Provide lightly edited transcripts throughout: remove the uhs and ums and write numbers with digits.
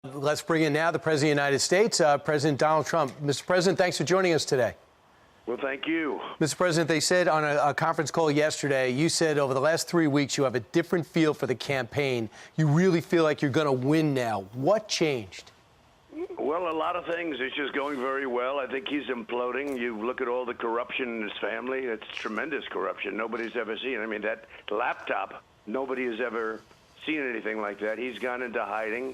Let's bring in now the President of the United States, President Donald Trump. Mr. President, thanks for joining us today. Well, thank you. Mr. President, they said on a conference call yesterday, you said over the last 3 weeks you have a different feel for the campaign. You really feel like you're going to win now. What changed? Well, a lot of things. It's just going very well. I think he's imploding. You look at all the corruption in his family. It's tremendous corruption. Nobody's ever seen. I mean, that laptop, nobody has ever seen anything like that. He's gone into hiding.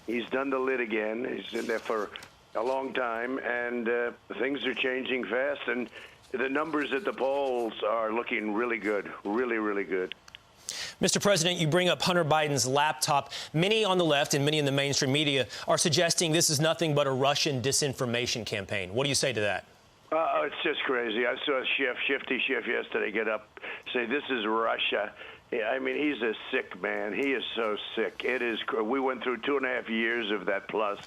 He's done the lid again. He's been there for a long time, and things are changing fast, and the numbers at the polls are looking really good, really, really good. Mr. President, you bring up Hunter Biden's laptop. Many on the left and many in the mainstream media are suggesting this is nothing but a Russian disinformation campaign. What do you say to that? It's just crazy. I saw Shifty Schiff yesterday get up, say this is Russia. Yeah, I mean, he's a sick man. He is so sick. It is. We went through 2.5 years of that plus,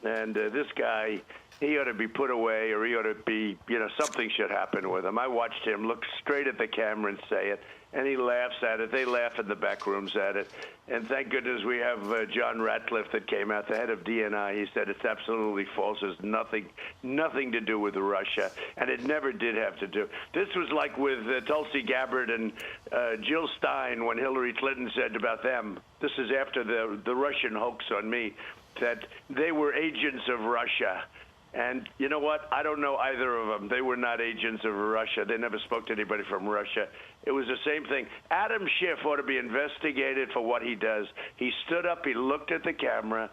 and this guy, he ought to be put away, or he ought to be, something should happen with him. I watched him look straight at the camera and say it, and he laughs at it. They laugh in the back rooms at it. And thank goodness we have John Ratcliffe that came out, the head of DNI. He said it's absolutely false. It's nothing to do with Russia, and it never did have to do. This was like with Tulsi Gabbard and Jill Stein when Hillary Clinton said about them. This is after the Russian hoax on me, that they were agents of Russia. And you know what? I don't know either of them. They were not agents of Russia. They never spoke to anybody from Russia. It was the same thing. Adam Schiff ought to be investigated for what he does. He stood up, he looked at the camera,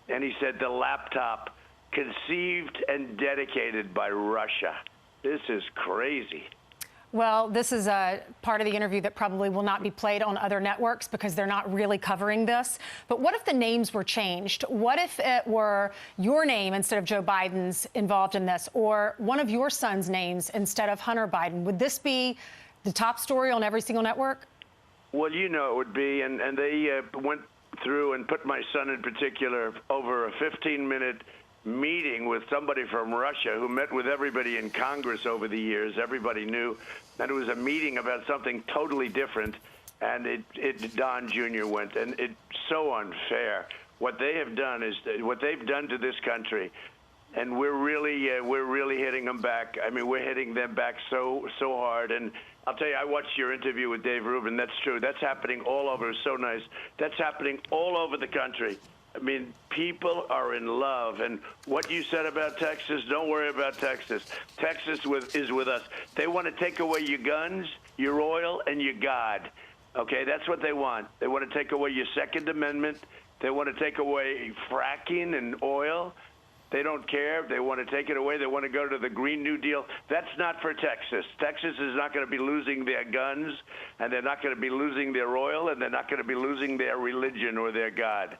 and he said the laptop conceived and dedicated by Russia. This is crazy. Well, this is a part of the interview that probably will not be played on other networks because they're not really covering this. But what if the names were changed? What if it were your name instead of Joe Biden's involved in this, or one of your son's names instead of Hunter Biden? Would this be the top story on every single network? Well, it would be. And they went through and put my son in particular over a 15-minute meeting with somebody from Russia who met with everybody in Congress over the years. Everybody knew that it was a meeting about something totally different, and Don Jr. went, and it's so unfair. What they have done is what they've done to this country, and we're really hitting them back. I mean, we're hitting them back so hard. And I'll tell you, I watched your interview with Dave Rubin. That's true. That's happening all over. It's so nice. That's happening all over the country. I mean, people are in love. And what you said about Texas, don't worry about Texas. Texas is with us. They want to take away your guns, your oil, and your God. Okay, that's what they want. They want to take away your Second Amendment. They want to take away fracking and oil. They don't care. They want to take it away. They want to go to the Green New Deal. That's not for Texas. Texas is not going to be losing their guns, and they're not going to be losing their oil, and they're not going to be losing their religion or their God.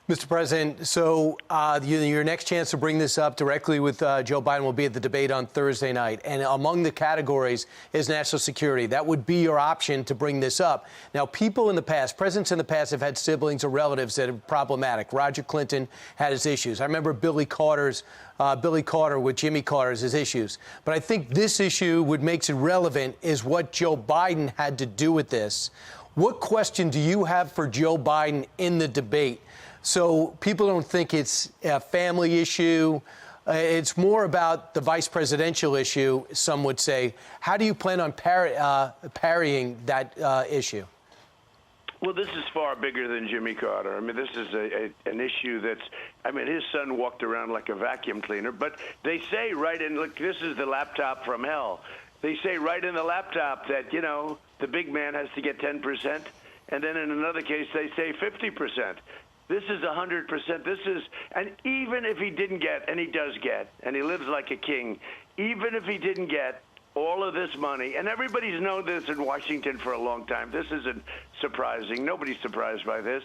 Mr. President, so your next chance to bring this up directly with Joe Biden will be at the debate on Thursday night. And among the categories is national security. That would be your option to bring this up. Now, people in the past, presidents in the past have had siblings or relatives that are problematic. Roger Clinton had his issues. I remember Billy Carter with Jimmy Carter's his issues. But I think this issue, what makes it relevant, is what Joe Biden had to do with this. What question do you have for Joe Biden in the debate? So people don't think it's a family issue. It's more about the vice presidential issue, some would say. How do you plan on parrying that issue? Well, this is far bigger than Jimmy Carter. I mean, this is an issue his son walked around like a vacuum cleaner. But they say look, this is the laptop from hell. They say right in the laptop that, the big man has to get 10%. And then in another case, they say 50%. This is 100%. And even if he didn't get, and he does get, and he lives like a king, even if he didn't get all of this money, and everybody's known this in Washington for a long time. This isn't surprising. Nobody's surprised by this.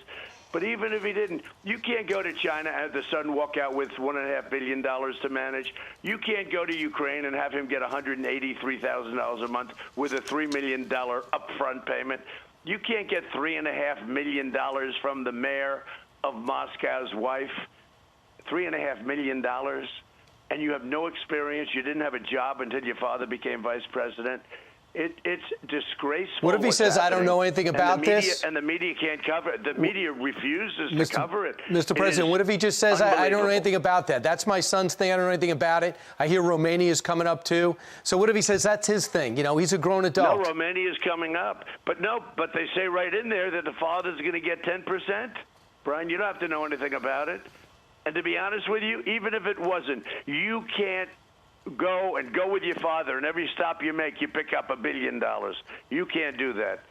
But even if he didn't, you can't go to China and have the son walk out with $1.5 billion to manage. You can't go to Ukraine and have him get $183,000 a month with a $3 million upfront payment. You can't get $3.5 million from the mayor of Moscow's wife, $3.5 million, and you have no experience. You didn't have a job until your father became vice president. It's disgraceful. What if he says, I don't know anything about this? And the media can't cover it. The media refuses to cover it. Mr. President, what if he just says, I don't know anything about that? That's my son's thing. I don't know anything about it. I hear Romania is coming up, too. So what if he says that's his thing? You know, he's a grown adult. No, Romania is coming up. But they say right in there that the father's going to get 10%. Brian, you don't have to know anything about it. And to be honest with you, even if it wasn't, you can't go with your father, and every stop you make, you pick up $1 billion. You can't do that.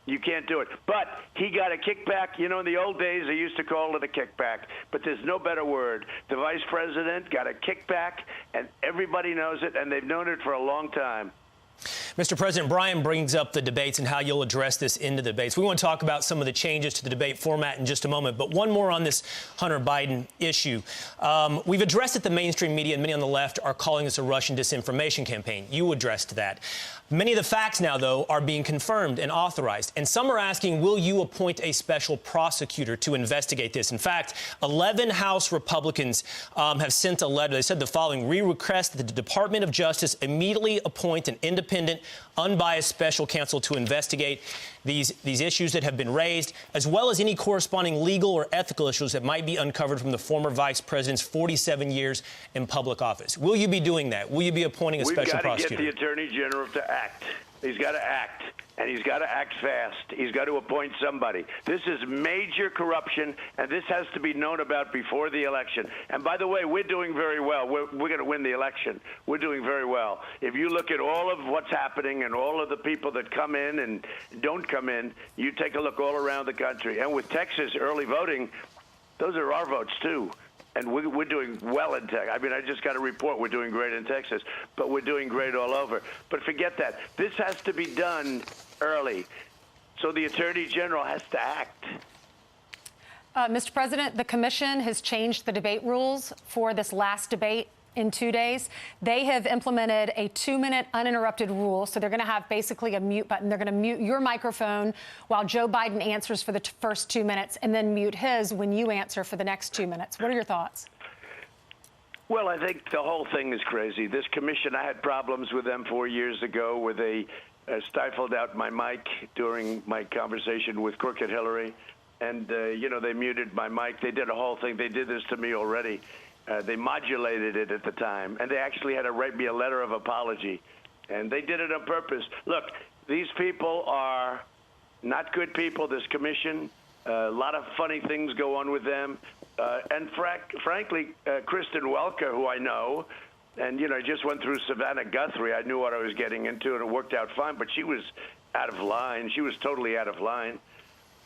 You can't do it. But he got a kickback. You know, in the old days, they used to call it a kickback, but there's no better word. The vice president got a kickback, and everybody knows it, and they've known it for a long time. Mr. President, Brian brings up the debates and how you'll address this in the debates. We want to talk about some of the changes to the debate format in just a moment, but one more on this Hunter Biden issue. We've addressed it. The mainstream media and many on the left are calling this a Russian disinformation campaign. You addressed that. Many of the facts now, though, are being confirmed and authorized. And some are asking, will you appoint a special prosecutor to investigate this? In fact, 11 House Republicans have sent a letter. They said the following: we request that the Department of Justice immediately appoint an independent, unbiased special counsel to investigate these issues that have been raised, as well as any corresponding legal or ethical issues that might be uncovered from the former vice president's 47 years in public office. Will you be doing that? Will you be appointing a special prosecutor? We've got to get the Attorney General to act. He's got to act, and he's got to act fast. He's got to appoint somebody. This is major corruption, and this has to be known about before the election. And by the way, we're doing very well. We're going to win the election. We're doing very well. If you look at all of what's happening and all of the people that come in and don't come in, you take a look all around the country. And with Texas early voting, those are our votes, too. And we're doing well in Texas. I mean, I just got a report we're doing great in Texas, but we're doing great all over. But forget that. This has to be done early. So the Attorney General has to act. Mr. President, the commission has changed the debate rules for this last debate in 2 days. They have implemented a 2-minute uninterrupted rule. So they're going to have basically a mute button. They're going to mute your microphone while Joe Biden answers for the first 2 minutes, and then mute his when you answer for the next 2 minutes. What are your thoughts? Well, I think the whole thing is crazy. This commission, I had problems with them 4 years ago where they stifled out my mic during my conversation with Crooked Hillary. And, they muted my mic. They did a whole thing. They did this to me already. They modulated it at the time, and they actually had to write me a letter of apology, and they did it on purpose. Look, these people are not good people, this commission. A lot of funny things go on with them. And frankly, Kristen Welker, who I know, and, I just went through Savannah Guthrie. I knew what I was getting into, and it worked out fine, but she was out of line. She was totally out of line.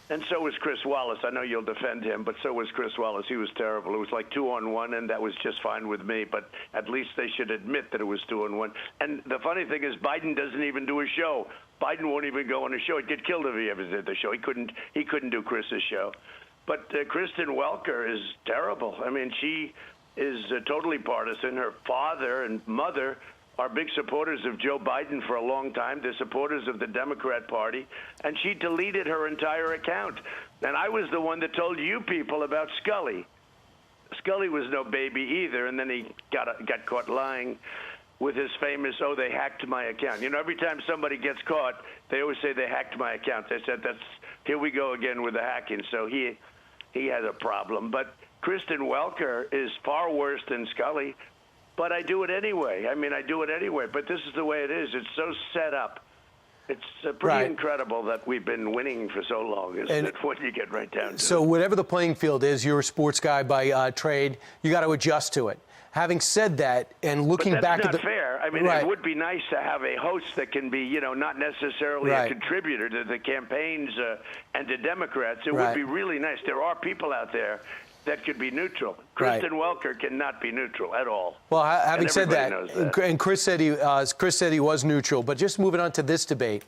And so was Chris Wallace. I know you'll defend him, but so was Chris Wallace. He was terrible. It was like 2-on-1, and that was just fine with me. But at least they should admit that it was 2-on-1. And the funny thing is, Biden doesn't even do a show. Biden won't even go on a show. He'd get killed if he ever did the show. He couldn't do Chris's show. But Kristen Welker is terrible. I mean, she is totally partisan. Her father and mother are big supporters of Joe Biden for a long time. They're supporters of the Democrat Party. And she deleted her entire account. And I was the one that told you people about Scully. Scully was no baby either. And then he got caught lying with his famous, they hacked my account. Every time somebody gets caught, they always say they hacked my account. They said, here we go again with the hacking. So he has a problem. But Kristen Welker is far worse than Scully. But I do it anyway. I do it anyway. But this is the way it is. It's so set up. It's pretty incredible that we've been winning for so long, isn't it, when you get right down to it. So whatever the playing field is, you're a sports guy by trade, you got to adjust to it. Having said that, and looking back at the... That's not fair. It would be nice to have a host that can be, not necessarily a contributor to the campaigns and to Democrats. It would be really nice. There are people out there that could be neutral. Kristen Welker cannot be neutral at all. Well, having said that, and Chris said he was neutral. But just moving on to this debate.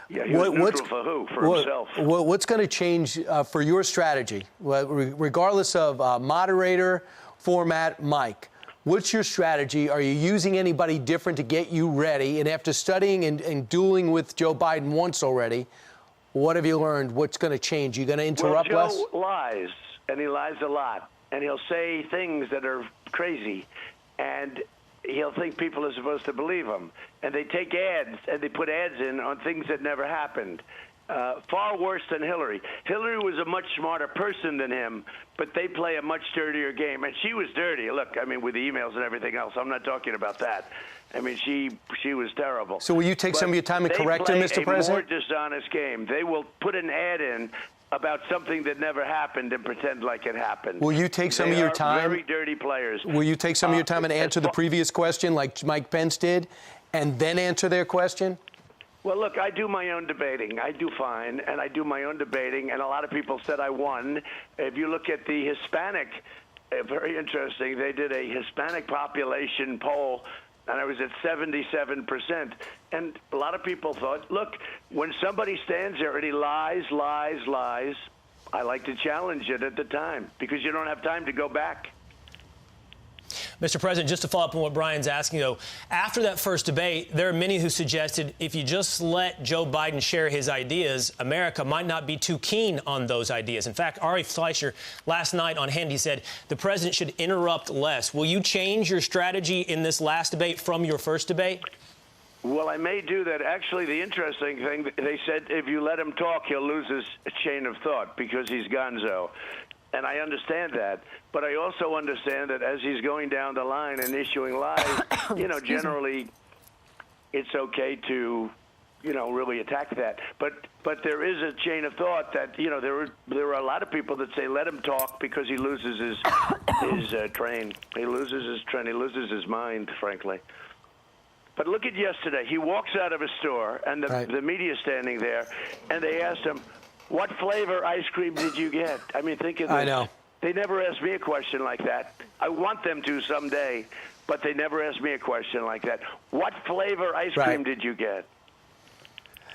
Yeah, he was neutral for who? For himself. What's going to change for your strategy, regardless of moderator, format, mic? What's your strategy? Are you using anybody different to get you ready? And after studying and dueling with Joe Biden once already, what have you learned? What's going to change? You going to interrupt Joe less? lies. And he lies a lot, and he'll say things that are crazy. And he'll think people are supposed to believe him. And they take ads, and they put ads in on things that never happened. Far worse than Hillary. Hillary was a much smarter person than him, but they play a much dirtier game. And she was dirty. Look, I mean, with the emails and everything else, I'm not talking about that. I mean, she was terrible. So will you take some of your time and correct her, Mr. President? They play a more dishonest game. They will put an ad in about something that never happened and pretend like it happened. Will you take some of your time? Very dirty players. Will you take some of your time and answer the previous question like Mike Pence did, and then answer their question? Well, look, I do my own debating. I do fine, and I do my own debating, and a lot of people said I won. If you look at the Hispanic, very interesting, they did a Hispanic population poll, and I was at 77%. And a lot of people thought, look, when somebody stands there and he lies, I like to challenge it at the time, because you don't have time to go back. Mr. President, just to follow up on what Brian's asking, though, after that first debate, there are many who suggested if you just let Joe Biden share his ideas, America might not be too keen on those ideas. In fact, Ari Fleischer last night on Hannity said the president should interrupt less. Will you change your strategy in this last debate from your first debate? Well, I may do that. Actually, the interesting thing, they said if you let him talk, he'll lose his chain of thought because he's gonzo. And I understand that. But I also understand that as he's going down the line and issuing lies, generally it's okay to, really attack that. But there is a chain of thought that, there are a lot of people that say let him talk because he loses his train. He loses his train. He loses his mind, frankly. But look at yesterday. He walks out of a store, and the media's standing there, and they asked him, what flavor ice cream did you get? I mean, think of this. I know. They never asked me a question like that. I want them to someday, but they never asked me a question like that. What flavor ice cream did you get?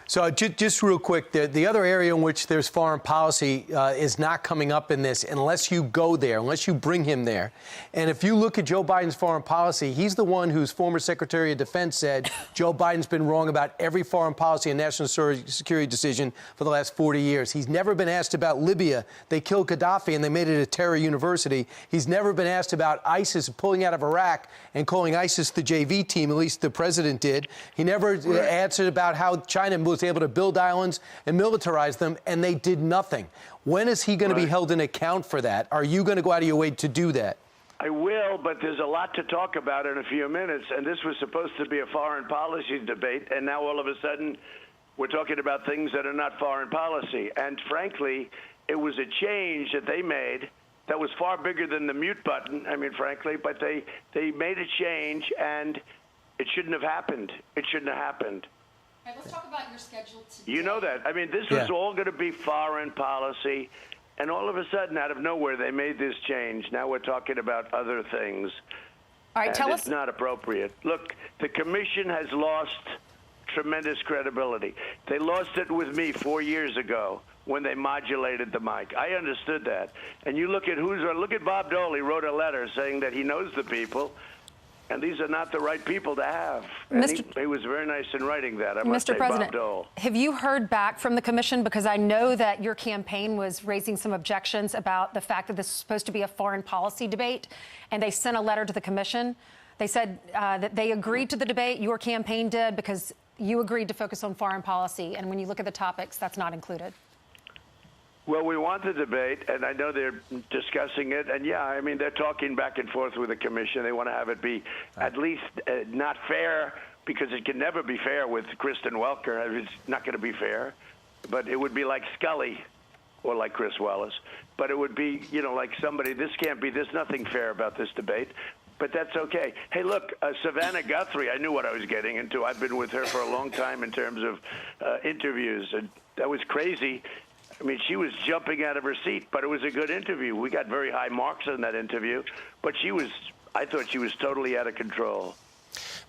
So just real quick, the other area in which there's foreign policy is not coming up in this unless you go there, unless you bring him there. And if you look at Joe Biden's foreign policy, he's the one whose former Secretary of Defense said Joe Biden's been wrong about every foreign policy and national security decision for the last 40 years. He's never been asked about Libya. They killed Gaddafi and they made it a terror university. He's never been asked about ISIS pulling out of Iraq and calling ISIS the JV team, at least the president did. He never answered about how China was able to build islands and militarize them, and they did nothing. When is he going to be held in account for that? Are you going to go out of your way to do that? I will, but there's a lot to talk about in a few minutes, and this was supposed to be a foreign policy debate, and now all of a sudden we're talking about things that are not foreign policy. And frankly, it was a change that they made that was far bigger than the mute button, I mean, frankly, but they made a change, and it shouldn't have happened. It shouldn't have happened. All right, let's talk about your schedule today. You know that. I mean, this was all going to be foreign policy, and all of a sudden, out of nowhere, they made this change. Now we're talking about other things. All right, tell us. It's not appropriate. Look, the commission has lost tremendous credibility. They lost it with me 4 years ago when they modulated the mic. I understood that. And you look at look at Bob Dole. He wrote a letter saying that he knows the people. And these are not the right people to have. And he was very nice in writing that, I must say, Mr. President, Bob Dole. have you heard back from the commission? Because I know that your campaign was raising some objections about the fact that this is supposed to be a foreign policy debate, and they sent a letter to the commission. They said that they agreed to the debate, your campaign did, because you agreed to focus on foreign policy. And when you look at the topics, that's not included. Well, we want the debate, and I know they're discussing it. And, yeah, I mean, they're talking back and forth with the commission. They want to have it be at least not fair, because it can never be fair with Kristen Welker. It's not going to be fair. But it would be like Scully or like Chris Wallace. But it would be, like somebody, there's nothing fair about this debate. But that's okay. Hey, look, Savannah Guthrie, I knew what I was getting into. I've been with her for a long time in terms of interviews. And that was crazy. I mean, she was jumping out of her seat, but it was a good interview. We got very high marks on that interview, but I thought she was totally out of control.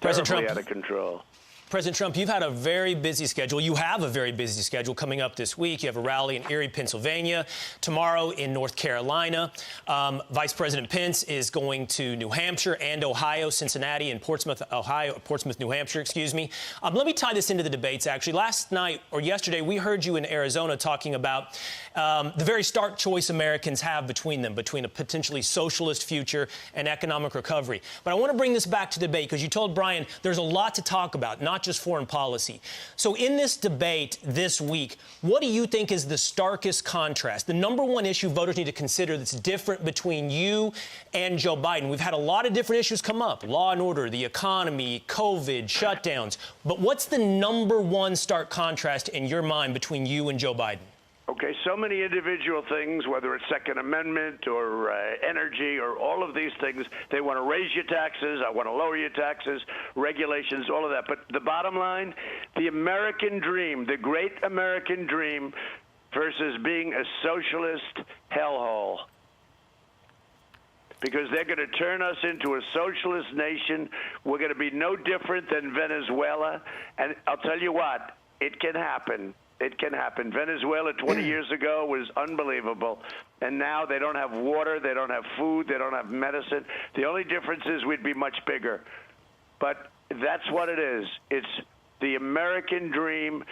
President Trump, out of control. President Trump, you've had a very busy schedule. You have a very busy schedule coming up this week. You have a rally in Erie, Pennsylvania, tomorrow in North Carolina. Vice President Pence is going to New Hampshire and Ohio, Cincinnati and Portsmouth, New Hampshire, excuse me. Let me tie this into the debates, actually. Last night or yesterday, we heard you in Arizona talking about the very stark choice Americans have between a potentially socialist future and economic recovery. But I want to bring this back to debate because you told Brian there's a lot to talk about, not just foreign policy. So in this debate this week, what do you think is the starkest contrast, the number one issue voters need to consider that's different between you and Joe Biden? We've had a lot of different issues come up, law and order, the economy, COVID, shutdowns. But what's the number one stark contrast in your mind between you and Joe Biden? Okay, so many individual things, whether it's Second Amendment or energy or all of these things. They want to raise your taxes. I want to lower your taxes, regulations, all of that. But the bottom line, the American dream, the great American dream versus being a socialist hellhole. Because they're going to turn us into a socialist nation. We're going to be no different than Venezuela. And I'll tell you what, it can happen. It can happen. Venezuela 20 years ago was unbelievable. And now they don't have water, they don't have food, they don't have medicine. The only difference is we'd be much bigger. But that's what it is. It's the American dream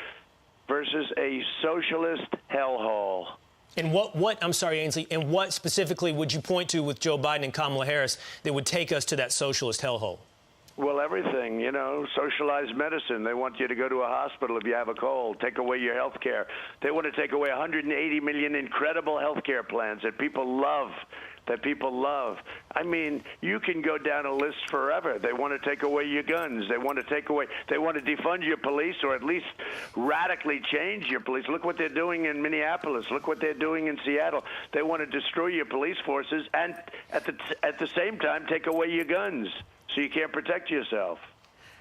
versus a socialist hellhole. And I'm sorry, Ainsley, and what specifically would you point to with Joe Biden and Kamala Harris that would take us to that socialist hellhole? Well, everything, socialized medicine. They want you to go to a hospital if you have a cold, take away your health care. They want to take away 180 million incredible health care plans that people love. I mean, you can go down a list forever. They want to take away your guns. They want to defund your police or at least radically change your police. Look what they're doing in Minneapolis. Look what they're doing in Seattle. They want to destroy your police forces and at the same time take away your guns. So you can't protect yourself.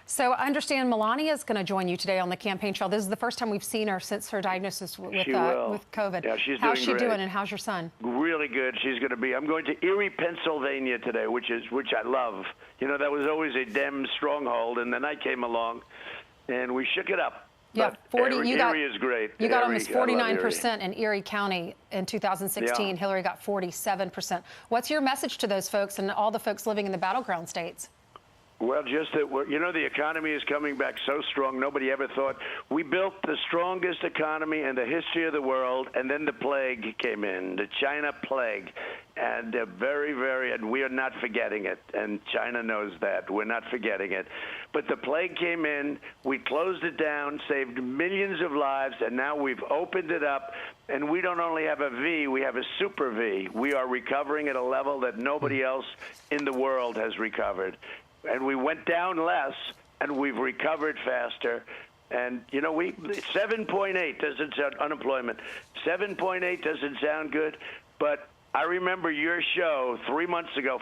So I understand Melania is going to join you today on the campaign trail. This is the first time we've seen her since her diagnosis with COVID. Yeah, she's how's she doing great. doing, and how's your son? Really good. She's going to be. I'm going to Erie, Pennsylvania today, which I love. That was always a Dem stronghold, and then I came along, and we shook it up. Yeah, Erie is great. You got almost 49% in Erie County in 2016. Yeah. Hillary got 47%. What's your message to those folks and all the folks living in the battleground states? Well, just that, the economy is coming back so strong. Nobody ever thought. We built the strongest economy in the history of the world, and then the plague came in, the China plague. And and we are not forgetting it. And China knows that. We're not forgetting it. But the plague came in. We closed it down, saved millions of lives, and now we've opened it up. And we don't only have a V, we have a super V. We are recovering at a level that nobody else in the world has recovered. And we went down less, and we've recovered faster. And, 7.8 doesn't sound unemployment. 7.8 doesn't sound good, but I remember your show 4 months ago,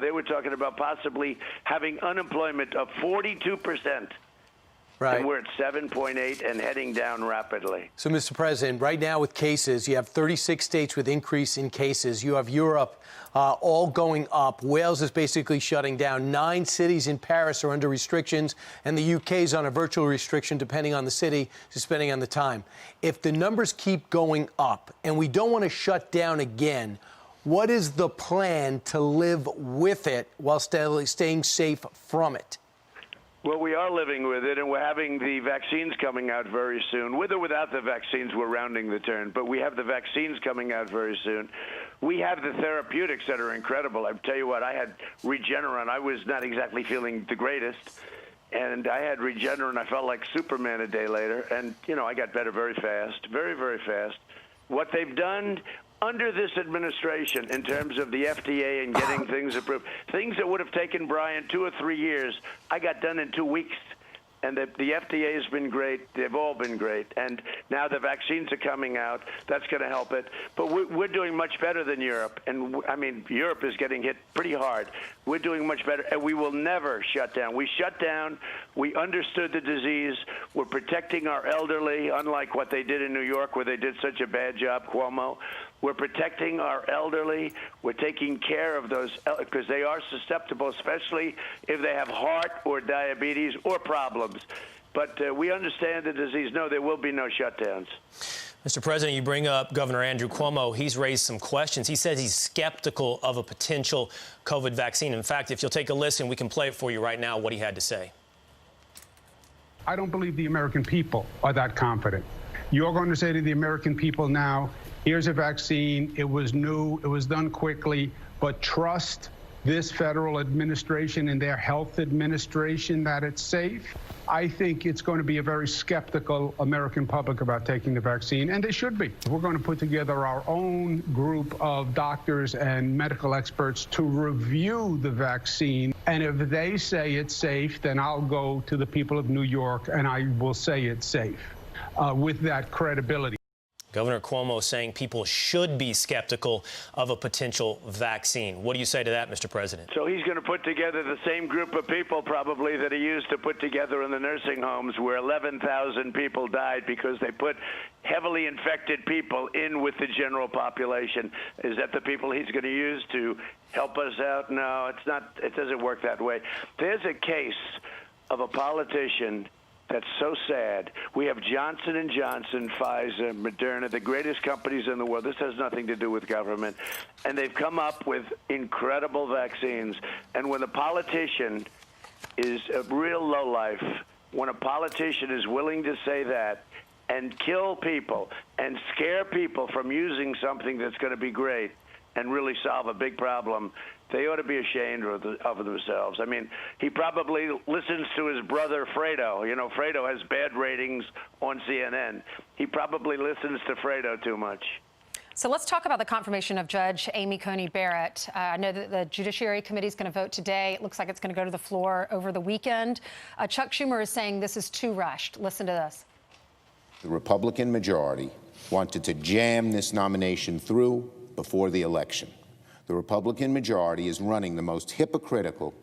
they were talking about possibly having unemployment of 42%. Right. And we're at 7.8 and heading down rapidly. So, Mr. President, right now with cases, you have 36 states with increase in cases. You have Europe all going up. Wales is basically shutting down. 9 cities in Paris are under restrictions, and the UK is on a virtual restriction, depending on the city, depending on the time. If the numbers keep going up and we don't want to shut down again, what is the plan to live with it while staying safe from it? Well, we are living with it, and we're having the vaccines coming out very soon. With or without the vaccines, we're rounding the turn, but we have the vaccines coming out very soon. We have the therapeutics that are incredible. I tell you what, I had Regeneron. I was not exactly feeling the greatest, and I had Regeneron. I felt like Superman a day later, and, I got better very fast, very, very fast. What they've done under this administration in terms of the FDA and getting things approved, things that would have taken Brian 2 or 3 years, I got done in 2 weeks. And the FDA has been great. They've all been great. And now the vaccines are coming out. That's going to help it. But we're doing much better than Europe. And, Europe is getting hit pretty hard. We're doing much better. And we will never shut down. We shut down. We understood the disease. We're protecting our elderly, unlike what they did in New York, where they did such a bad job, Cuomo. We're protecting our elderly. We're taking care of those because they are susceptible, especially if they have heart or diabetes or problems. But we understand the disease. No, there will be no shutdowns. Mr. President, you bring up Governor Andrew Cuomo. He's raised some questions. He says he's skeptical of a potential COVID vaccine. In fact, if you'll take a listen, we can play it for you right now, what he had to say. I don't believe the American people are that confident. You're going to say to the American people now, here's a vaccine. It was new. It was done quickly. But trust this federal administration and their health administration that it's safe. I think it's going to be a very skeptical American public about taking the vaccine, and they should be. We're going to put together our own group of doctors and medical experts to review the vaccine. And if they say it's safe, then I'll go to the people of New York and I will say it's safe with that credibility. Governor Cuomo saying people should be skeptical of a potential vaccine. What do you say to that, Mr. President? So he's going to put together the same group of people probably that he used to put together in the nursing homes where 11,000 people died because they put heavily infected people in with the general population. Is that the people he's going to use to help us out? No, it's not. It doesn't work that way. There's a case of a politician that's so sad. We have Johnson & Johnson, Pfizer, Moderna, the greatest companies in the world. This has nothing to do with government. And they've come up with incredible vaccines. And when a politician is a real lowlife, when a politician is willing to say that and kill people and scare people from using something that's going to be great and really solve a big problem, they ought to be ashamed of themselves. I mean, he probably listens to his brother Fredo. You know, Fredo has bad ratings on CNN. He probably listens to Fredo too much. So let's talk about the confirmation of Judge Amy Coney Barrett. I know that the Judiciary Committee is going to vote today. It looks like it's going to go to the floor over the weekend. Chuck Schumer is saying this is too rushed. Listen to this. The Republican majority wanted to jam this nomination through before the election. The Republican majority is running the most hypocritical,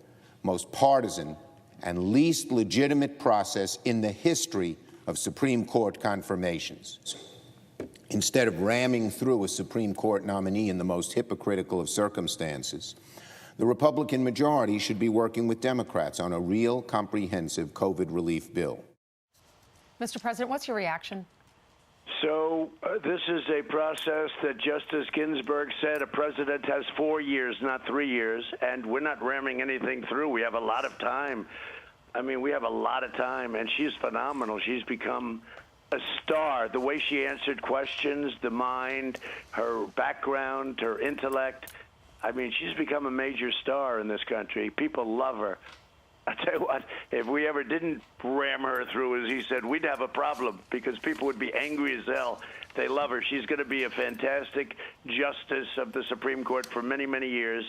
most partisan, and least legitimate process in the history of Supreme Court confirmations. Instead of ramming through a Supreme Court nominee in the most hypocritical of circumstances, the Republican majority should be working with Democrats on a real, comprehensive COVID relief bill. Mr. President, what's your reaction? So this is a process that Justice Ginsburg said a president has 4 years, not 3 years, and we're not ramming anything through. We have a lot of time. I mean, we have a lot of time, and she's phenomenal. She's become a star. The way she answered questions, the mind, her background, her intellect. I mean, she's become a major star in this country. People love her. I tell you what, if we ever didn't ram her through, as he said, we'd have a problem because people would be angry as hell. They love her. She's going to be a fantastic justice of the Supreme Court for many, many years.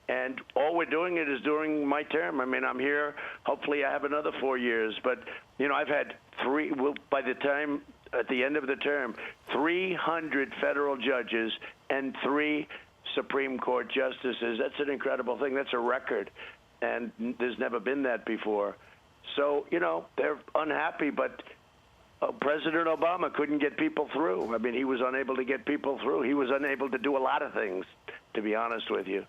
And all we're doing it is during my term. I mean, I'm here. Hopefully I have another 4 years. But, you know, I've had three, by the time, at the end of the term, 300 federal judges and 3 Supreme Court justices. That's an incredible thing. That's a record. And there's never been that before. So, you know, they're unhappy, but President Obama couldn't get people through. I mean, he was unable to get people through. He was unable to do a lot of things, to be honest with you.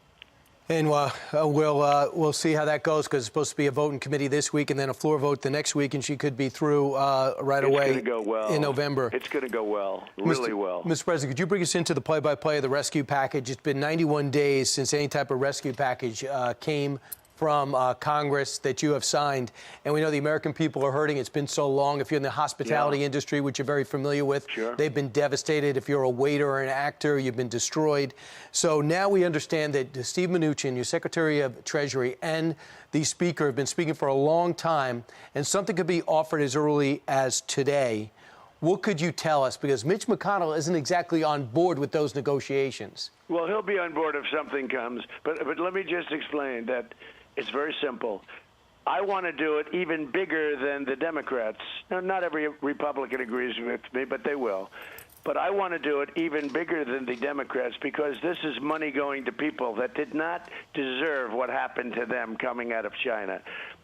And we'll see how that goes because it's supposed to be a vote in committee this week and then a floor vote the next week, and she could be through right away. It's going to go well. In November. It's going to go well, really well. Mr. President, could you bring us into the play-by-play of the rescue package? It's been 91 days since any type of rescue package came from Congress that you have signed. And we know the American people are hurting. It's been so long. If you're in the hospitality industry, which you're very familiar with, they've been devastated. If you're a waiter or an actor, you've been destroyed. So now we understand that Steve Mnuchin, your Secretary of Treasury, and the Speaker have been speaking for a long time, and something could be offered as early as today. What could you tell us? Because Mitch McConnell isn't exactly on board with those negotiations. Well, he'll be on board if something comes. But let me just explain that it's very simple. I want to do it even bigger than the Democrats. Now, not every Republican agrees with me, but they will. But I want to do it even bigger than the Democrats because this is money going to people that did not deserve what happened to them coming out of China.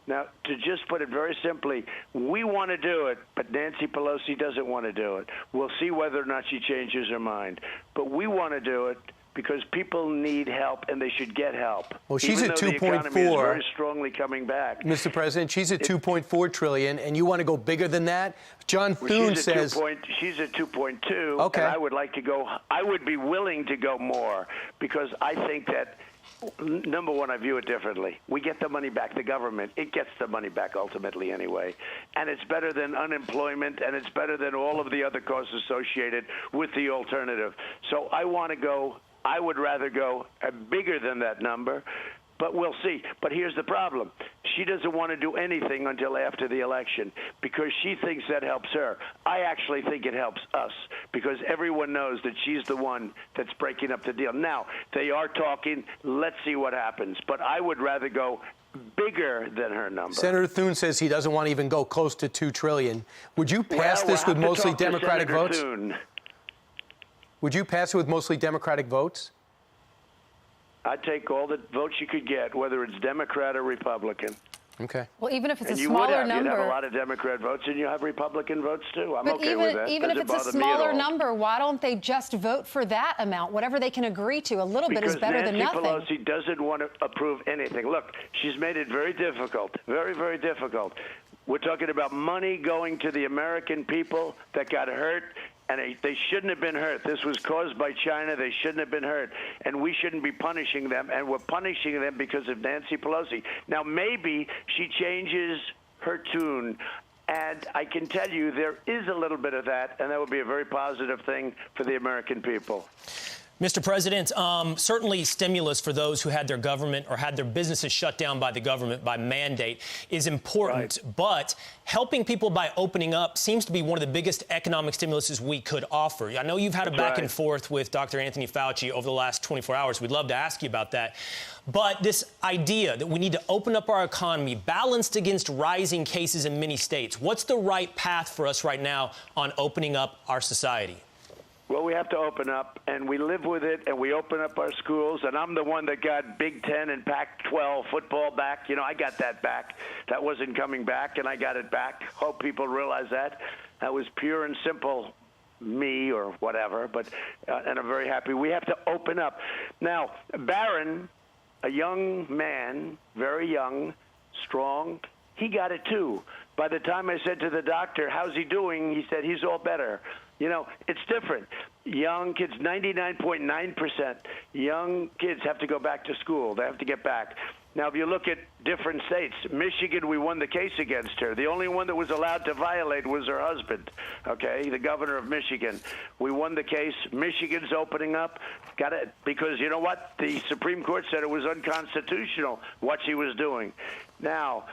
Now, to just put it very simply, we want to do it, but Nancy Pelosi doesn't want to do it. We'll see whether or not she changes her mind. But we want to do it. because people need help and they should get help. Well, she's Even at though the economy is 2.4. very strongly coming back. Mr. President, she's at 2.4 trillion, and you want to go bigger than that? John Thune says she's at 2.2. Okay. And I would like to go. I would be willing to go more because I think that. Number one, I view it differently. We get the money back. The government, it gets the money back ultimately anyway. And it's better than unemployment, and it's better than all of the other costs associated with the alternative. So I would rather go bigger than that number. But we'll see. But here's the problem. She doesn't want to do anything until after the election because she thinks that helps her. I actually think it helps us because everyone knows that she's the one that's breaking up the deal. Now, they are talking. Let's see what happens. But I would rather go bigger than her number. Senator Thune says he doesn't want to even go close to $2 trillion. Would you pass this with mostly Democratic votes? Would you pass it with mostly Democratic votes? I'd take all the votes you could get, whether it's Democrat or Republican. Okay. Well, even if it's And a you smaller would have, number. You'd have a lot of Democrat votes, and you have Republican votes too. I'm But okay with that. even if Doesn't it's a bother me at smaller all. number, why don't they just vote for that amount? Whatever they can agree to, a little bit is better than nothing. Because Nancy Pelosi doesn't want to approve anything. Look, she's made it very difficult, very, very difficult. We're talking about money going to the American people that got hurt, and they shouldn't have been hurt. This was caused by China. They shouldn't have been hurt, and we shouldn't be punishing them, and we're punishing them because of Nancy Pelosi. Now, maybe she changes her tune, and I can tell you there is a little bit of that, and that would be a very positive thing for the American people. Mr. President, certainly stimulus for those who had their government or had their businesses shut down by the government by mandate is important, Right. but helping people by opening up seems to be one of the biggest economic stimuluses we could offer. I know you've had a back and forth with Dr. Anthony Fauci over the last 24 hours. We'd love to ask you about that. But this idea that we need to open up our economy balanced against rising cases in many states, what's the right path for us right now on opening up our society? Well, we have to open up, and we live with it, and we open up our schools. And I'm the one that got Big Ten and Pac-12 football back. You know, I got that back. That wasn't coming back, and I got it back. Hope people realize that. That was pure and simple me or whatever, but and I'm very happy. We have to open up. Now, Barron, a young man, very young, strong, he got it too. By the time I said to the doctor, how's he doing? He said, he's all better. You know, it's different. Young kids, 99.9% young kids have to go back to school. They have to get back. Now, if you look at different states, Michigan, we won the case against her. The only one that was allowed to violate was her husband, okay, the governor of Michigan. We won the case. Michigan's opening up. Got it, because you know what? The Supreme Court said it was unconstitutional what she was doing. Now,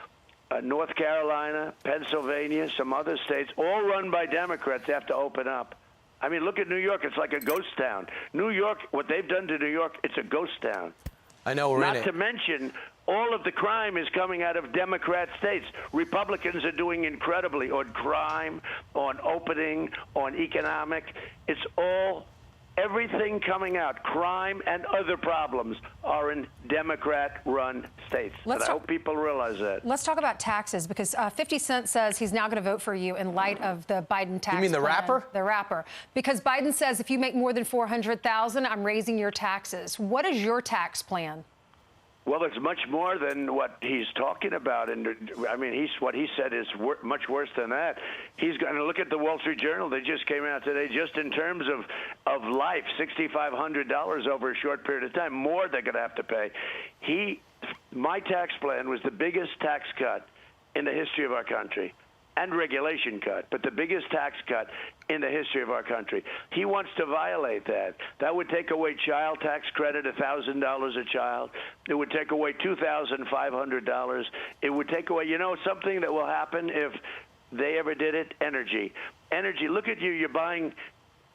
North Carolina, Pennsylvania, some other states, all run by Democrats, have to open up. I mean, look at New York. It's like a ghost town. New York, what they've done to New York, it's a ghost town. I know we're in it. Not to mention, all of the crime is coming out of Democrat states. Republicans are doing incredibly on crime, on opening, on economic. It's all, everything coming out, crime and other problems are in Democrat-run states. And I hope people realize that. Let's talk about taxes, because 50 Cent says he's now going to vote for you in light of the Biden tax. You mean the plan. rapper? The rapper. Because Biden says if you make more than $400,000, I'm raising your taxes. What is your tax plan? Well, it's much more than what he's talking about, and I mean, what he said is much worse than that. He's going to look at the Wall Street Journal. They just came out today, just in terms of life, $6,500 over a short period of time. More they're going to have to pay. My tax plan was the biggest tax cut in the history of our country. And regulation cut, but the biggest tax cut in the history of our country. He wants to violate that. That would take away child tax credit, $1,000 a child. It would take away $2,500. It would take away, you know, something that will happen if they ever did it? Energy. Energy, look at you. You're buying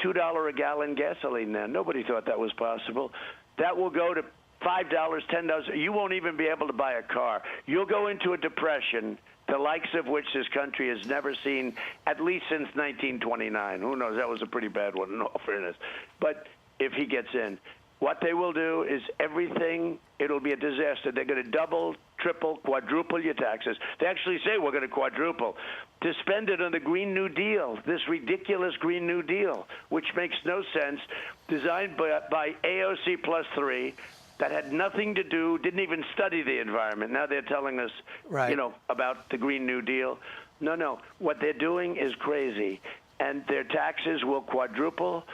$2 a gallon gasoline now. Nobody thought that was possible. That will go to $5, $10. You won't even be able to buy a car. You'll go into a depression, the likes of which this country has never seen, at least since 1929. Who knows? That was a pretty bad one, in all fairness. But if he gets in, What they will do is everything, it'll be a disaster. They're going to double, triple, quadruple your taxes. They actually say we're going to quadruple. To spend it on the Green New Deal, this ridiculous Green New Deal, which makes no sense, designed by AOC plus 3, that had nothing to do, didn't even study the environment. Now they're telling us, Right. about the Green New Deal. No. What they're doing is crazy. And their taxes will quadruple.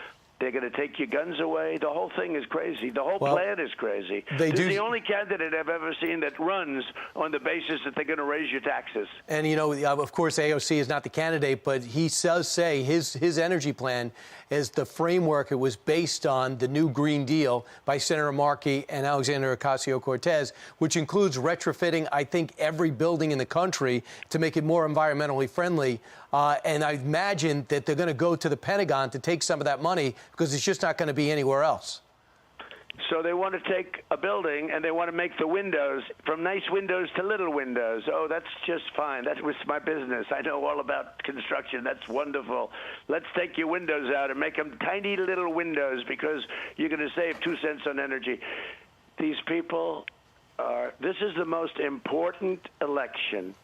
They're going to take your guns away. The whole thing is crazy. The whole plan is crazy. They This do- is the only candidate I've ever seen that runs on the basis that they're going to raise your taxes. And, of course, AOC is not the candidate, but he does say his energy plan is the framework. It was based on the new Green Deal by Senator Markey and Alexandria Ocasio-Cortez, which includes retrofitting, I think, every building in the country to make it more environmentally friendly. And I imagine that they're going to go to the Pentagon to take some of that money because it's just not going to be anywhere else. So they want to take a building and they want to make the windows from nice windows to little windows. Oh, that's just fine. That was my business. I know all about construction. That's wonderful. Let's take your windows out and make them tiny little windows because you're going to save 2 cents on energy. These people this is the most important election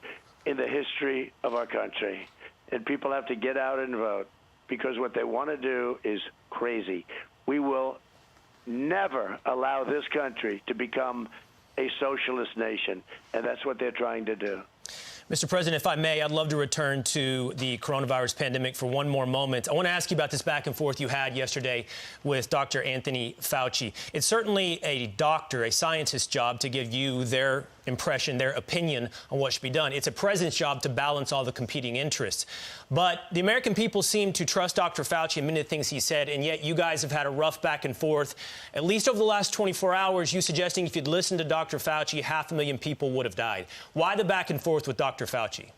in the history of our country. And people have to get out and vote because what they want to do is crazy. We will never allow this country to become a socialist nation, and that's what they're trying to do. Mr. President, if I may, I'd love to return to the coronavirus pandemic for one more moment. I want to ask you about this back and forth you had yesterday with Dr. Anthony Fauci. It's certainly a doctor, a scientist's job to give you their impression, their opinion on what should be done. It's a president's job to balance all the competing interests. But the American people seem to trust Dr. Fauci and many of the things he said, and yet you guys have had a rough back and forth. At least over the last 24 hours, you suggesting if you'd listened to Dr. Fauci, 500,000 people would have died. Why the back and forth with Dr. Fauci?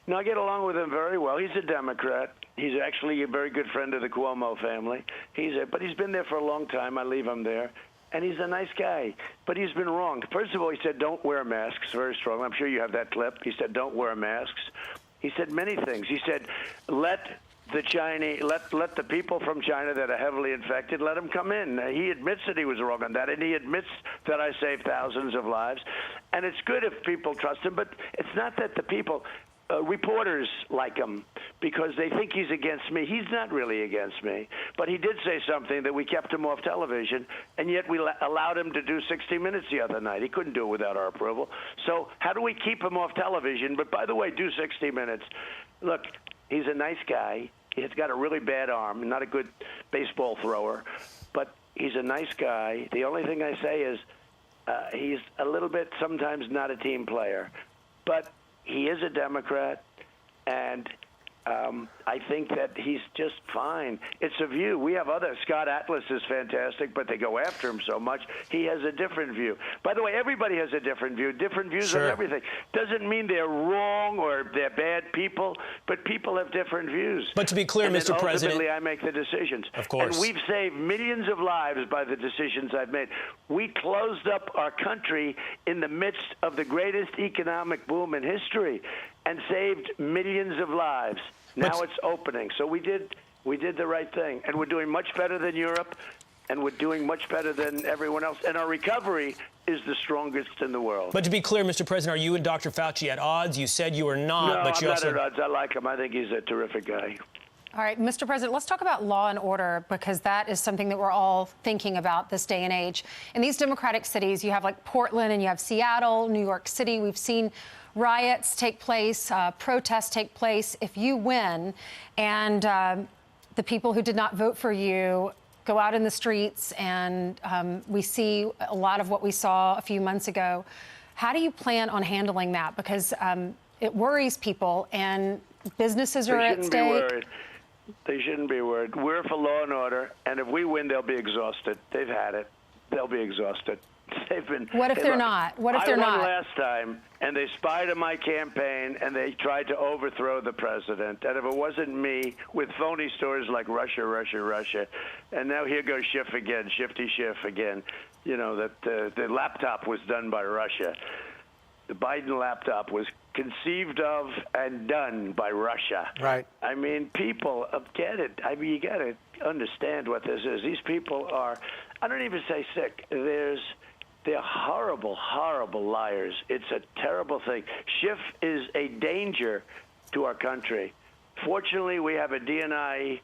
No, I get along with him very well. He's a Democrat. He's actually a very good friend of the Cuomo family. But he's been there for a long time. I leave him there. And he's a nice guy, but he's been wrong. First of all, he said, don't wear masks, very strong. I'm sure you have that clip. He said, don't wear masks. He said many things. He said, let the people from China that are heavily infected, let them come in. He admits that he was wrong on that, and he admits that I saved thousands of lives. And it's good if people trust him, but it's not that the people... reporters like him because they think he's against me. He's not really against me. But he did say something that we kept him off television, and yet we allowed him to do 60 Minutes the other night. He couldn't do it without our approval. So how do we keep him off television? But by the way, do 60 Minutes. Look, he's a nice guy. He's got a really bad arm, not a good baseball thrower, but he's a nice guy. The only thing I say is he's a little bit sometimes not a team player. But he is a Democrat, and I think that he's just fine. It's a view. We have others. Scott Atlas is fantastic, but they go after him so much. He has a different view. By the way, everybody has a different view, different views on everything. Doesn't mean they're wrong or they're bad people, but people have different views. But to be clear, and Mr. President... ultimately, I make the decisions. Of course. And we've saved millions of lives by the decisions I've made. We closed up our country in the midst of the greatest economic boom in history and saved millions of lives. Now it's opening. So we did the right thing. And we're doing much better than Europe, and we're doing much better than everyone else. And our recovery is the strongest in the world. But to be clear, Mr. President, are you and Dr. Fauci at odds? You said you were not, No, but I'm you not also... at odds. I like him. I think he's a terrific guy. All right, Mr. President, let's talk about law and order, because that is something that we're all thinking about this day and age. In these Democratic cities, you have like Portland and you have Seattle, New York City. We've seen riots take place, protests take place. If you win and the people who did not vote for you go out in the streets and we see a lot of what we saw a few months ago, how do you plan on handling that? Because it worries people and businesses are at stake. They shouldn't be worried. They shouldn't be worried. We're for law and order, and if we win, they'll be exhausted. They've had it. They'll be exhausted. They've been. What if they're not? What if they're not? I won last time, and they spied on my campaign, and they tried to overthrow the president. And if it wasn't me, with phony stories like Russia, Russia, Russia, and now here goes Schiff again, Shifty Schiff again. You know that the laptop was done by Russia. The Biden laptop was conceived of and done by Russia. Right. I mean, people get it. I mean, you got to understand what this is. These people are I don't even say sick. They're horrible, horrible liars. It's a terrible thing. Schiff is a danger to our country. Fortunately, we have a DNI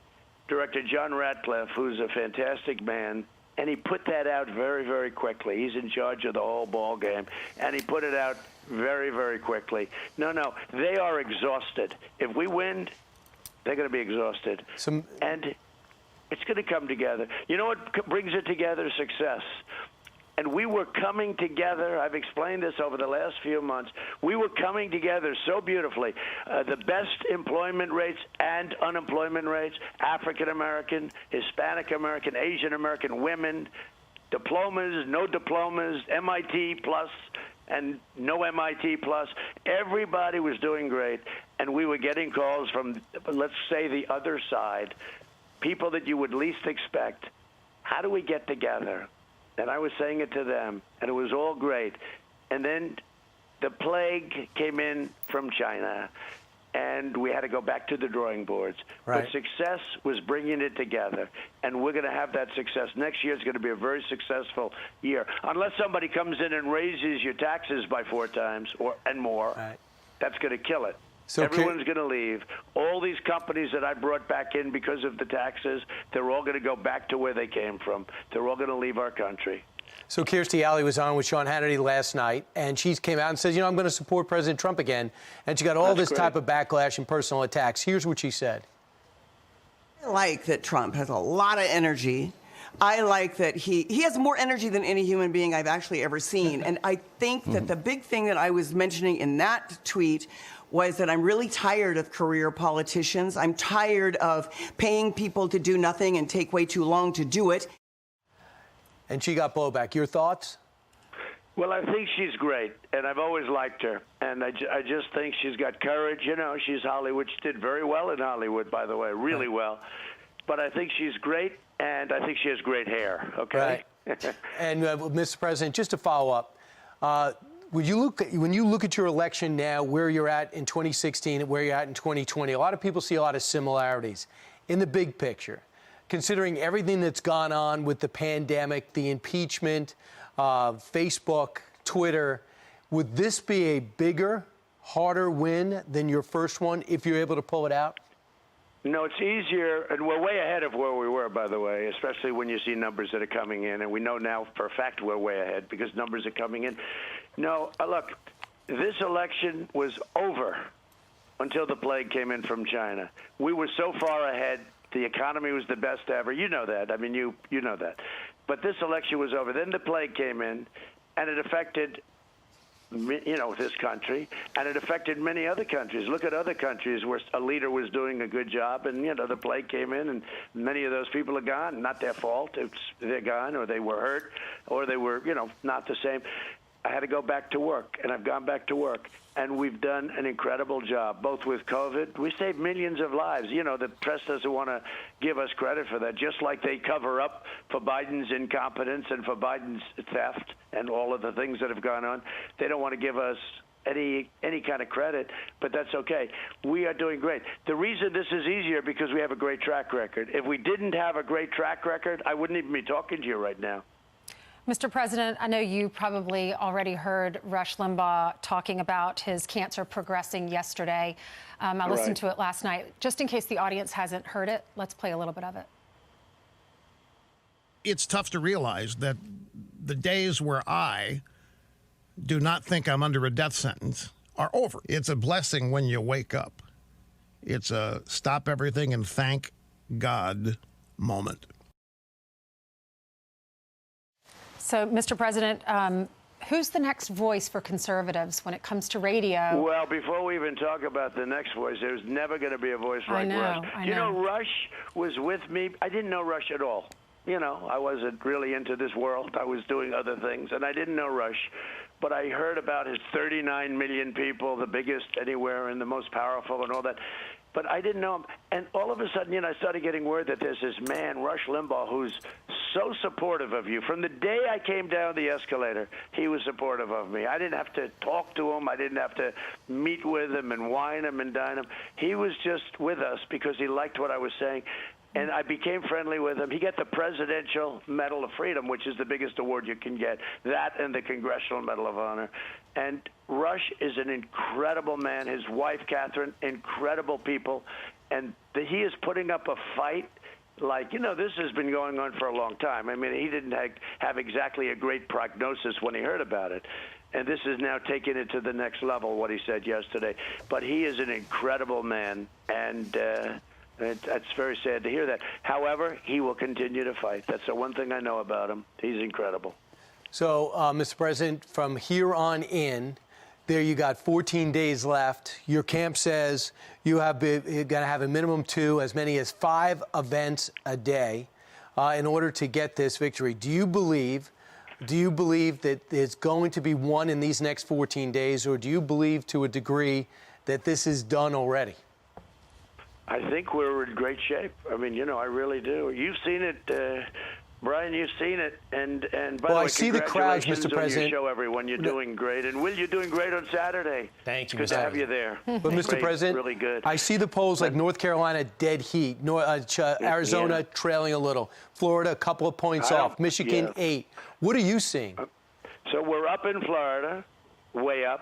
director, John Ratcliffe, who's a fantastic man, and he put that out very, very quickly. He's in charge of the whole ball game, and he put it out very, very quickly. No, they are exhausted. If we win, they're going to be exhausted. And it's going to come together. You know what brings it together? Success. And we were coming together. I've explained this over the last few months. We were coming together so beautifully. The best employment rates and unemployment rates, African American, Hispanic American, Asian American women, diplomas, no diplomas, MIT plus, and no MIT plus. Everybody was doing great. And we were getting calls from, let's say, the other side, people that you would least expect. How do we get together? And I was saying it to them, and it was all great. And then the plague came in from China, and we had to go back to the drawing boards. Right. But success was bringing it together, and we're going to have that success. Next year is going to be a very successful year. Unless somebody comes in and raises your taxes by 4 times and more, right. That's going to kill it. So everyone's going to leave. All these companies that I brought back in because of the taxes, they're all going to go back to where they came from. They're all going to leave our country. So Kirstie Alley was on with Sean Hannity last night, and she came out and says, I'm going to support President Trump again. And she got all this type of backlash and personal attacks. Here's what she said. I like that Trump has a lot of energy. I like that he has more energy than any human being I've actually ever seen. And I think that the big thing that I was mentioning in that tweet was that I'm really tired of career politicians. I'm tired of paying people to do nothing and take way too long to do it. And she got blowback. Your thoughts? Well, I think she's great, and I've always liked her. And I just think she's got courage. She's Hollywood. She did very well in Hollywood, by the way, really well. But I think she's great, and I think she has great hair, okay? Right. And, Mr. President, just to follow up, when you look at your election now, where you're at in 2016 and where you're at in 2020, a lot of people see a lot of similarities in the big picture. Considering everything that's gone on with the pandemic, the impeachment, Facebook, Twitter, would this be a bigger, harder win than your first one if you're able to pull it out? No, it's easier, and we're way ahead of where we were, by the way, especially when you see numbers that are coming in, and we know now for a fact we're way ahead because numbers are coming in. No, look, this election was over until the plague came in from China. We were so far ahead. The economy was the best ever. You know that. I mean, you know that. But this election was over. Then the plague came in, and it affected this country, and it affected many other countries. Look at other countries where a leader was doing a good job, and the plague came in, and many of those people are gone. Not their fault. They're gone, or they were hurt, or they were, not the same. I had to go back to work, and I've gone back to work, and we've done an incredible job, both with COVID. We saved millions of lives. The press doesn't want to give us credit for that, just like they cover up for Biden's incompetence and for Biden's theft and all of the things that have gone on. They don't want to give us any kind of credit, but that's okay. We are doing great. The reason this is easier because we have a great track record. If we didn't have a great track record, I wouldn't even be talking to you right now. Mr. President, I know you probably already heard Rush Limbaugh talking about his cancer progressing yesterday. I listened to it last night. Just in case the audience hasn't heard it, let's play a little bit of it. It's tough to realize that the days where I do not think I'm under a death sentence are over. It's a blessing when you wake up. It's a stop everything and thank God moment. So, Mr. President, who's the next voice for conservatives when it comes to radio? Well, before we even talk about the next voice, there's never going to be a voice like Rush. I know. Rush was with me. I didn't know Rush at all. I wasn't really into this world. I was doing other things, and I didn't know Rush. But I heard about his 39 million people, the biggest anywhere and the most powerful and all that. But I didn't know him. And all of a sudden, I started getting word that there's this man, Rush Limbaugh, who's so supportive of you. From the day I came down the escalator, he was supportive of me. I didn't have to talk to him. I didn't have to meet with him and wine him and dine him. He was just with us because he liked what I was saying. And I became friendly with him. He got the Presidential Medal of Freedom, which is the biggest award you can get. That and the Congressional Medal of Honor. And Rush is an incredible man. His wife, Catherine, incredible people. And he is putting up a fight like, this has been going on for a long time. I mean, he didn't have exactly a great prognosis when he heard about it. And this is now taking it to the next level, what he said yesterday. But he is an incredible man, and it's very sad to hear that. However, he will continue to fight. That's the one thing I know about him. He's incredible. So, Mr. President, from here on in, there you got 14 days left. Your camp says you're going to have a minimum 2, as many as 5 events a day in order to get this victory. Do you believe that there's going to be one in these next 14 days, or do you believe to a degree that this is done already? I think we're in great shape. I mean, I really do. You've seen it, Brian. You've seen it, and by the way, I see the crowds, Mr. President. On your show, everyone. You're doing great, and Will, you're doing great on Saturday. Thank you. Good to have you there. But Mr. Great, President, really good. I see the polls like North Carolina dead heat, Arizona trailing a little, Florida a couple of points off, Michigan 8. What are you seeing? So we're up in Florida, way up.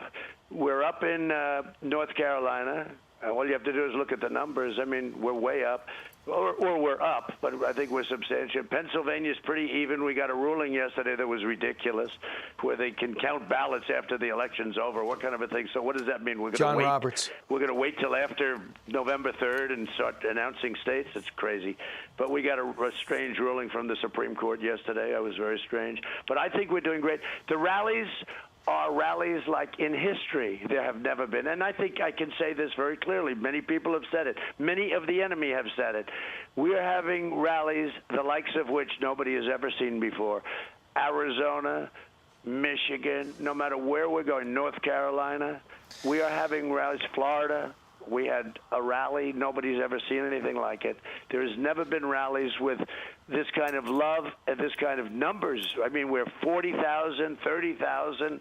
We're up in North Carolina. All you have to do is look at the numbers. I mean, we're way up, or we're up, but I think we're substantial. Pennsylvania's pretty even. We got a ruling yesterday that was ridiculous, where they can count ballots after the election's over. What kind of a thing? So what does that mean? We're going John Roberts. We're going to wait till after November 3rd and start announcing states? It's crazy. But we got a strange ruling from the Supreme Court yesterday. It was very strange. But I think we're doing great. The rallies are rallies like in history there have never been. And I think I can say this very clearly. Many people have said it. Many of the enemy have said it. We are having rallies the likes of which nobody has ever seen before. Arizona, Michigan, no matter where we're going, North Carolina, we are having rallies. Florida, we had a rally. Nobody's ever seen anything like it. There has never been rallies with this kind of love and this kind of numbers. I mean, we're 40,000, 30,000,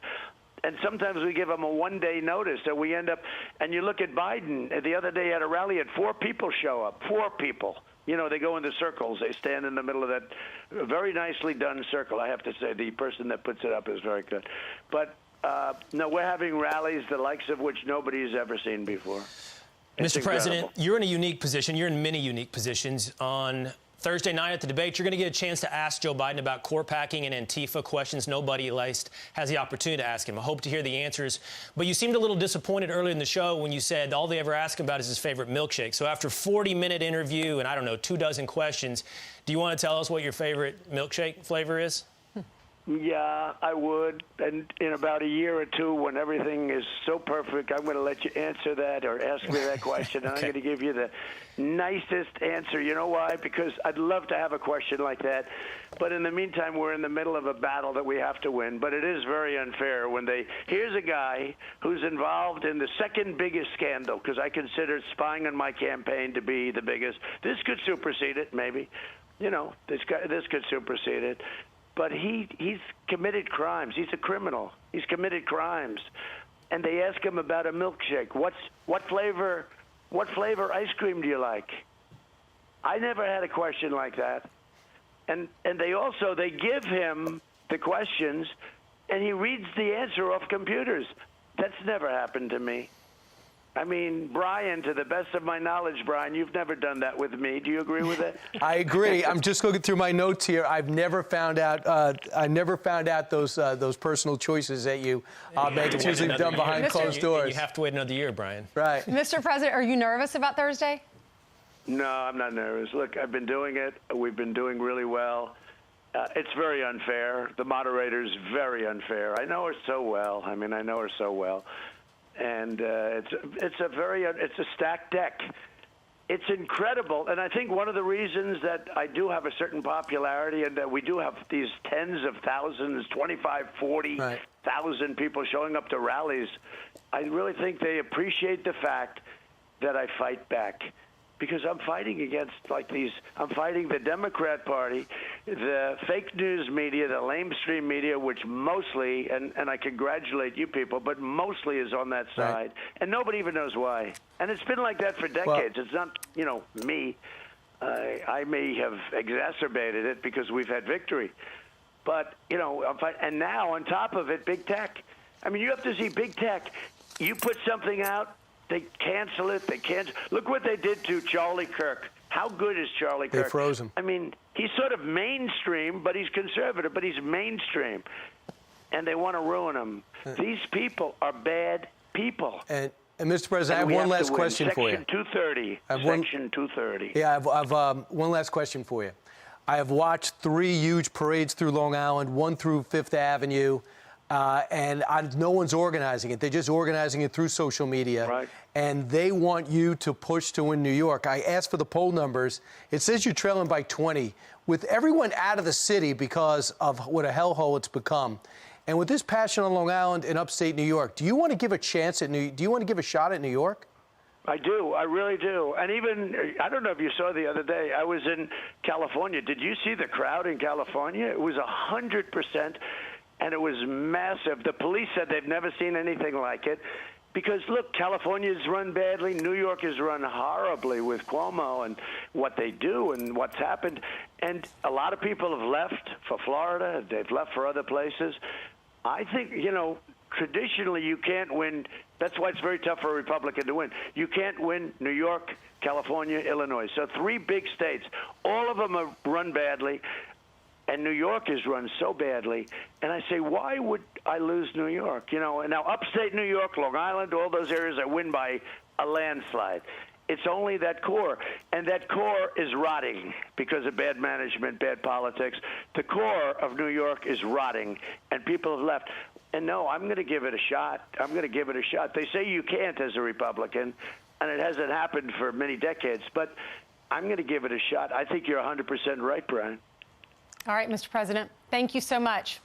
and sometimes we give them a one-day notice. So we end up, and you look at Biden, the other day at a rally, had 4 people show up, 4 people. They go into circles. They stand in the middle of that very nicely done circle. I have to say, the person that puts it up is very good. But, no, we're having rallies the likes of which nobody's ever seen before. Mr. President, you're in a unique position. You're in many unique positions. On Thursday night at the debate, you're going to get a chance to ask Joe Biden about core packing and Antifa questions nobody at least has the opportunity to ask him. I hope to hear the answers. But you seemed a little disappointed earlier in the show when you said all they ever ask him about is his favorite milkshake. So after a 40-minute interview and, 24 questions, do you want to tell us what your favorite milkshake flavor is? Yeah, I would. And in about a year or two, when everything is so perfect, I'm going to let you answer that or ask me that question. And Okay. I'm going to give you the nicest answer. You know why? Because I'd love to have a question like that. But in the meantime, we're in the middle of a battle that we have to win. But it is very unfair when here's a guy who's involved in the second biggest scandal, because I consider spying on my campaign to be the biggest. This could supersede it, maybe. This could supersede it. But he's committed crimes. He's a criminal. He's committed crimes. And they ask him about a milkshake. What flavor ice cream do you like? I never had a question like that. And they give him the questions, and he reads the answer off computers. That's never happened to me. I mean, Brian, to the best of my knowledge, Brian, you've never done that with me. Do you agree with it? I agree. I'm just looking through my notes here. I've never found out. Those personal choices that you make. It's usually done behind closed doors. You have to wait another year, Brian. Right. Mr. President, are you nervous about Thursday? No, I'm not nervous. Look, I've been doing it. We've been doing really well. It's very unfair. The moderator's very unfair. I know her so well. I know her so well. And it's a stacked deck. It's incredible, and I think one of the reasons that I do have a certain popularity and that we do have these tens of thousands, 25, 40,000 people showing up to rallies, I really think they appreciate the fact that I fight back. Because I'm fighting against I'm fighting the Democrat Party, the fake news media, the lamestream media, which mostly, and I congratulate you people, but mostly is on that side. And nobody even knows why. And it's been like that for decades. It's not, me. I may have exacerbated it because we've had victory. But, you know, and now on top of it, big tech. I mean, you have to see big tech. You put something out, they cancel it. They cancel. Look what they did to Charlie Kirk. How good is Charlie Kirk? They froze him. I mean, he's sort of mainstream, but he's conservative, but he's mainstream. And they want to ruin him. These people are bad people. And Mr. President, I have one last question for you. Section 230. Section 230. Yeah, I've one last question for you. I have watched 3 huge parades through Long Island, 1 through Fifth Avenue, and no one's organizing it. They're just organizing it through social media. Right. And they want you to push to win New York. I asked for the poll numbers. It says you're trailing by 20. With everyone out of the city because of what a hellhole it's become, and with this passion on Long Island and upstate New York, do you want to give a chance at do you want to give a shot at New York? I do. I really do. And even, I don't know if you saw the other day, I was in California. Did you see the crowd in California? It was 100%, and it was massive. The police said they've never seen anything like it. Because, look, California's run badly. New York is run horribly with Cuomo and what they do and what's happened. And a lot of people have left for Florida. They've left for other places. I think, you know, traditionally you can't win. That's why it's very tough for a Republican to win. You can't win New York, California, Illinois. So 3 big states. All of them are run badly. And New York is run so badly. And I say, why would I lose New York? You know, and now upstate New York, Long Island, all those areas I win by a landslide. It's only that core. And that core is rotting because of bad management, bad politics. The core of New York is rotting, and people have left. And no, I'm going to give it a shot. I'm going to give it a shot. They say you can't as a Republican, and it hasn't happened for many decades. But I'm going to give it a shot. I think you're 100% right, Brian. All right, Mr. President, thank you so much.